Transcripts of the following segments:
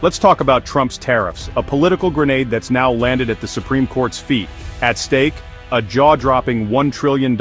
Let's talk about Trump's tariffs, a political grenade that's now landed at the Supreme Court's feet. At stake, a jaw-dropping $1 trillion.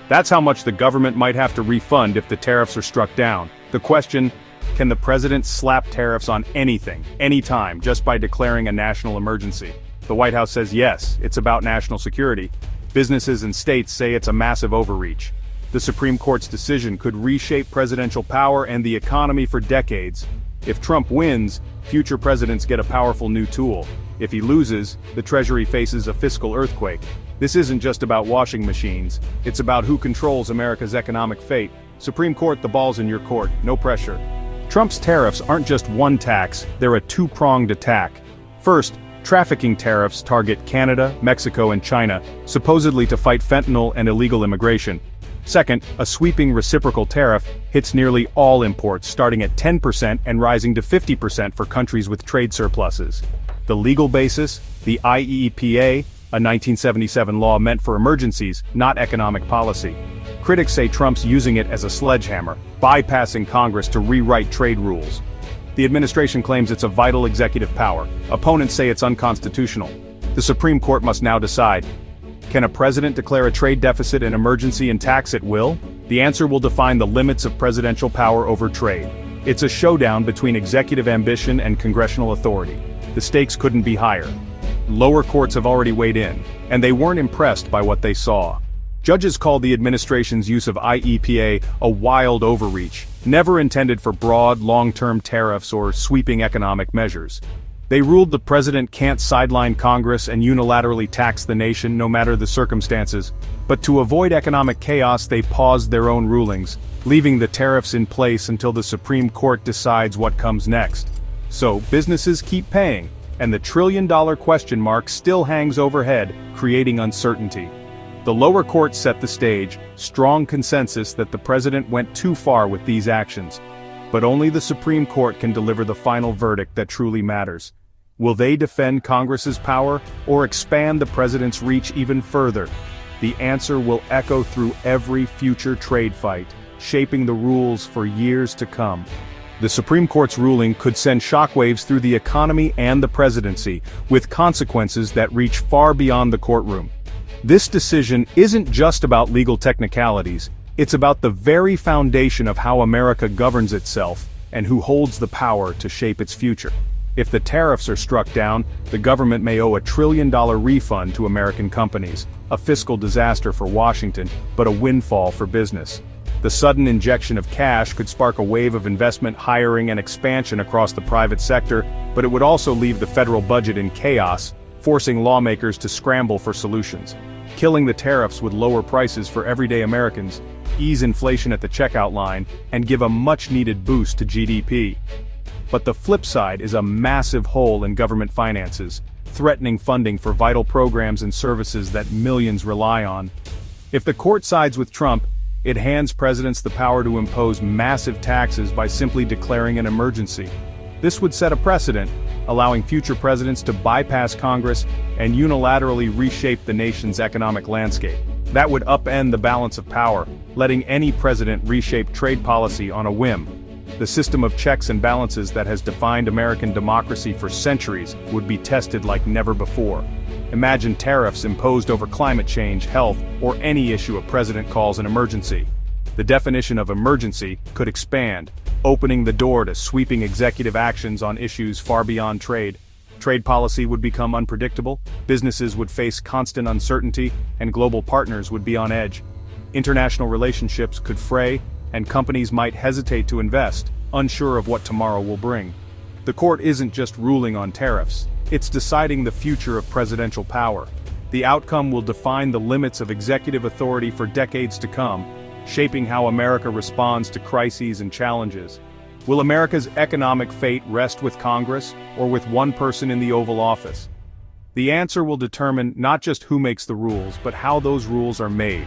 That's how much the government might have to refund if the tariffs are struck down. The question, can the president slap tariffs on anything, anytime, just by declaring a national emergency? The White House says yes, it's about national security. Businesses and states say it's a massive overreach. The Supreme Court's decision could reshape presidential power and the economy for decades. If Trump wins, future presidents get a powerful new tool. If he loses, the Treasury faces a fiscal earthquake. This isn't just about washing machines, it's about who controls America's economic fate. Supreme Court, the ball's in your court, no pressure. Trump's tariffs aren't just one tax, they're a two-pronged attack. First, trafficking tariffs target Canada, Mexico, and China, supposedly to fight fentanyl and illegal immigration. Second, a sweeping reciprocal tariff hits nearly all imports, starting at 10% and rising to 50% for countries with trade surpluses. The legal basis, the IEEPA, a 1977 law meant for emergencies, not economic policy. Critics say Trump's using it as a sledgehammer, bypassing Congress to rewrite trade rules. The administration claims it's a vital executive power. Opponents say it's unconstitutional. The Supreme Court must now decide. Can a president declare a trade deficit, an emergency, and tax at will? The answer will define the limits of presidential power over trade. It's a showdown between executive ambition and congressional authority. The stakes couldn't be higher. Lower courts have already weighed in, and they weren't impressed by what they saw. Judges called the administration's use of IEPA a wild overreach, never intended for broad, long-term tariffs or sweeping economic measures. They ruled the president can't sideline Congress and unilaterally tax the nation no matter the circumstances, but to avoid economic chaos they paused their own rulings, leaving the tariffs in place until the Supreme Court decides what comes next. So, businesses keep paying, and the trillion-dollar question mark still hangs overhead, creating uncertainty. The lower courts set the stage, strong consensus that the president went too far with these actions. But only the Supreme Court can deliver the final verdict that truly matters. Will they defend Congress's power, or expand the president's reach even further? The answer will echo through every future trade fight, shaping the rules for years to come. The Supreme Court's ruling could send shockwaves through the economy and the presidency, with consequences that reach far beyond the courtroom. This decision isn't just about legal technicalities, it's about the very foundation of how America governs itself, and who holds the power to shape its future. If the tariffs are struck down, the government may owe a $1 trillion refund to American companies, a fiscal disaster for Washington, but a windfall for business. The sudden injection of cash could spark a wave of investment, hiring, and expansion across the private sector, but it would also leave the federal budget in chaos, forcing lawmakers to scramble for solutions. Killing the tariffs would lower prices for everyday Americans, ease inflation at the checkout line, and give a much-needed boost to GDP. But the flip side is a massive hole in government finances, threatening funding for vital programs and services that millions rely on. If the court sides with Trump, it hands presidents the power to impose massive taxes by simply declaring an emergency. This would set a precedent, allowing future presidents to bypass Congress and unilaterally reshape the nation's economic landscape. That would upend the balance of power, letting any president reshape trade policy on a whim. The system of checks and balances that has defined American democracy for centuries would be tested like never before. Imagine tariffs imposed over climate change, health, or any issue a president calls an emergency. The definition of emergency could expand, opening the door to sweeping executive actions on issues far beyond trade. Trade policy would become unpredictable, businesses would face constant uncertainty, and global partners would be on edge. International relationships could fray, and companies might hesitate to invest, unsure of what tomorrow will bring. The court isn't just ruling on tariffs, it's deciding the future of presidential power. The outcome will define the limits of executive authority for decades to come, shaping how America responds to crises and challenges. Will America's economic fate rest with Congress, or with one person in the Oval Office? The answer will determine not just who makes the rules, but how those rules are made,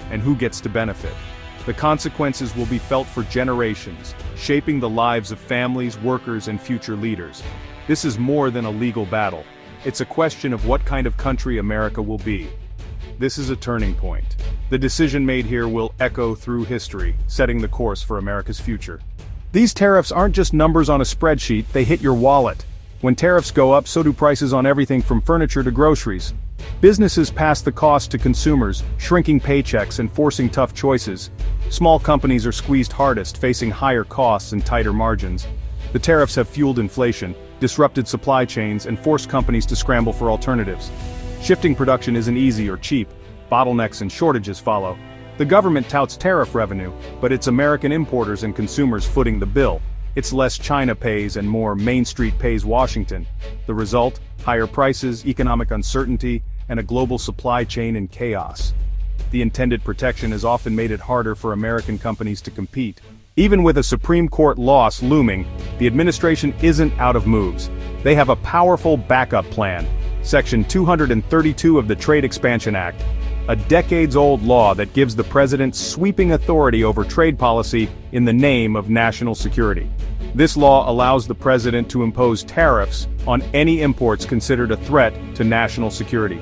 and who gets to benefit. The consequences will be felt for generations, shaping the lives of families, workers, and future leaders. This is more than a legal battle. It's a question of what kind of country America will be. This is a turning point. The decision made here will echo through history, setting the course for America's future. These tariffs aren't just numbers on a spreadsheet, they hit your wallet. When tariffs go up, so do prices on everything from furniture to groceries. Businesses pass the cost to consumers, shrinking paychecks and forcing tough choices. Small companies are squeezed hardest, facing higher costs and tighter margins. The tariffs have fueled inflation, disrupted supply chains, and forced companies to scramble for alternatives. Shifting production isn't easy or cheap. Bottlenecks and shortages follow. The government touts tariff revenue, but it's American importers and consumers footing the bill. It's less China pays and more Main Street pays Washington. The result? Higher prices, economic uncertainty, and a global supply chain in chaos. The intended protection has often made it harder for American companies to compete. Even with a Supreme Court loss looming, the administration isn't out of moves. They have a powerful backup plan. Section 232 of the Trade Expansion Act, a decades-old law that gives the president sweeping authority over trade policy in the name of national security. This law allows the president to impose tariffs on any imports considered a threat to national security.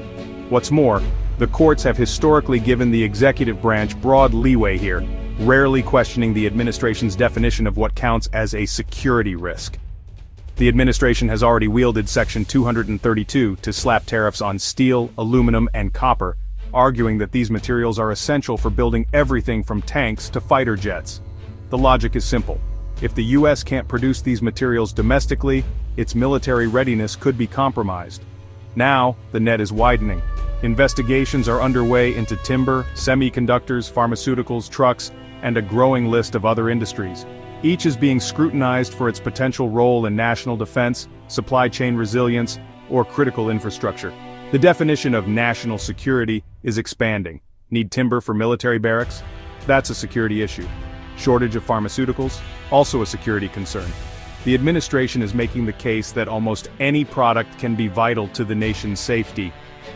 What's more, the courts have historically given the executive branch broad leeway here, rarely questioning the administration's definition of what counts as a security risk. The administration has already wielded Section 232 to slap tariffs on steel, aluminum, and copper, arguing that these materials are essential for building everything from tanks to fighter jets. The logic is simple. If the U.S. can't produce these materials domestically, its military readiness could be compromised. Now, the net is widening. Investigations are underway into timber, semiconductors, pharmaceuticals, trucks, and a growing list of other industries. Each is being scrutinized for its potential role in national defense, supply chain resilience, or critical infrastructure. The definition of national security is expanding. Need timber for military barracks? That's a security issue. Shortage of pharmaceuticals? Also a security concern. The administration is making the case that almost any product can be vital to the nation's safety.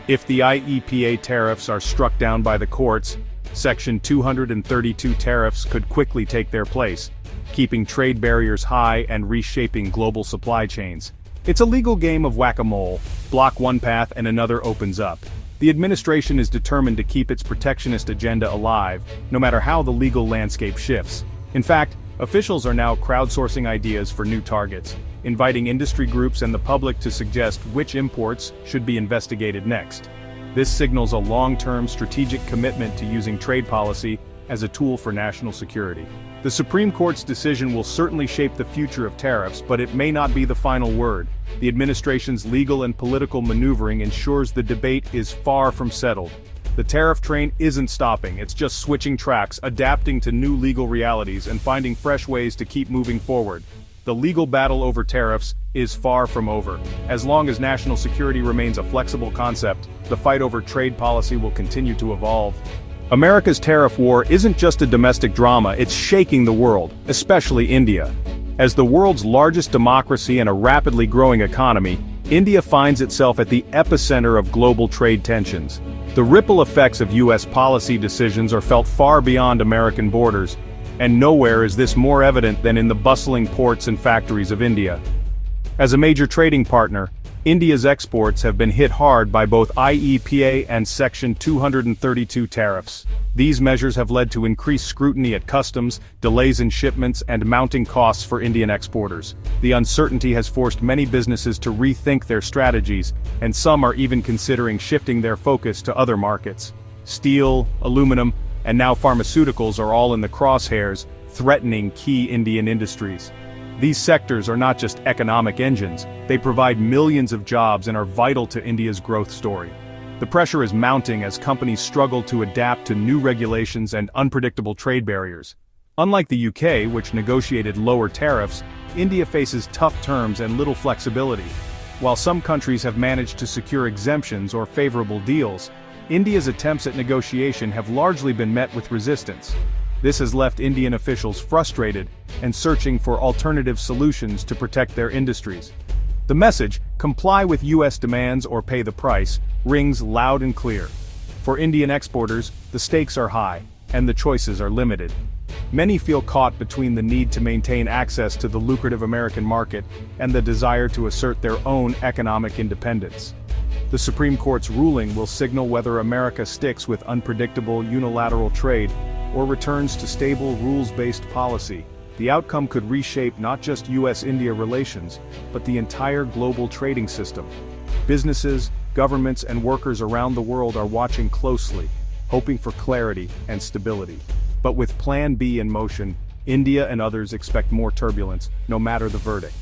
If the IEEPA tariffs are struck down by the courts, Section 232 tariffs could quickly take their place, keeping trade barriers high and reshaping global supply chains. It's a legal game of whack-a-mole. Block one path and another opens up. The administration is determined to keep its protectionist agenda alive, no matter how the legal landscape shifts. In fact, officials are now crowdsourcing ideas for new targets, inviting industry groups and the public to suggest which imports should be investigated next. This signals a long-term strategic commitment to using trade policy as a tool for national security. The Supreme Court's decision will certainly shape the future of tariffs, but it may not be the final word. The administration's legal and political maneuvering ensures the debate is far from settled. The tariff train isn't stopping, it's just switching tracks, adapting to new legal realities, and finding fresh ways to keep moving forward. The legal battle over tariffs is far from over. As long as national security remains a flexible concept, the fight over trade policy will continue to evolve. America's tariff war isn't just a domestic drama, it's shaking the world, especially India. As the world's largest democracy and a rapidly growing economy, India finds itself at the epicenter of global trade tensions. The ripple effects of U.S. policy decisions are felt far beyond American borders, and nowhere is this more evident than in the bustling ports and factories of India. As a major trading partner, India's exports have been hit hard by both IEEPA and Section 232 tariffs. These measures have led to increased scrutiny at customs, delays in shipments, and mounting costs for Indian exporters. The uncertainty has forced many businesses to rethink their strategies, and some are even considering shifting their focus to other markets. Steel, aluminum, and now pharmaceuticals are all in the crosshairs, threatening key Indian industries. These sectors are not just economic engines, they provide millions of jobs and are vital to India's growth story. The pressure is mounting as companies struggle to adapt to new regulations and unpredictable trade barriers. Unlike the UK, which negotiated lower tariffs, India faces tough terms and little flexibility. While some countries have managed to secure exemptions or favorable deals, India's attempts at negotiation have largely been met with resistance. This has left Indian officials frustrated and searching for alternative solutions to protect their industries. The message, comply with U.S. demands or pay the price, rings loud and clear. For Indian exporters, the stakes are high, and the choices are limited. Many feel caught between the need to maintain access to the lucrative American market and the desire to assert their own economic independence. The Supreme Court's ruling will signal whether America sticks with unpredictable unilateral trade or returns to stable rules-based policy. The outcome could reshape not just US-India relations, but the entire global trading system. Businesses, governments, and workers around the world are watching closely, hoping for clarity and stability. But with Plan B in motion, India and others expect more turbulence, no matter the verdict.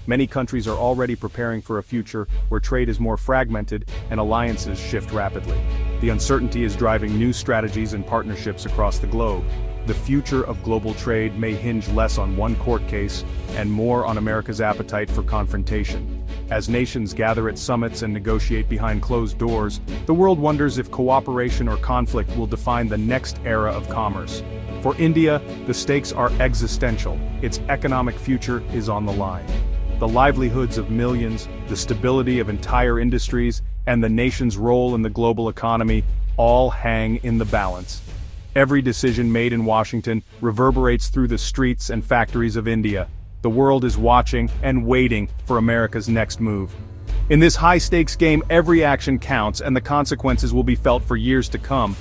Many countries are already preparing for a future where trade is more fragmented and alliances shift rapidly. The uncertainty is driving new strategies and partnerships across the globe. The future of global trade may hinge less on one court case and more on America's appetite for confrontation. As nations gather at summits and negotiate behind closed doors, the world wonders if cooperation or conflict will define the next era of commerce. For India, the stakes are existential. Its economic future is on the line. The livelihoods of millions, the stability of entire industries, and the nation's role in the global economy all hang in the balance. Every decision made in Washington reverberates through the streets and factories of India. The world is watching and waiting for America's next move. In this high-stakes game, every action counts and the consequences will be felt for years to come.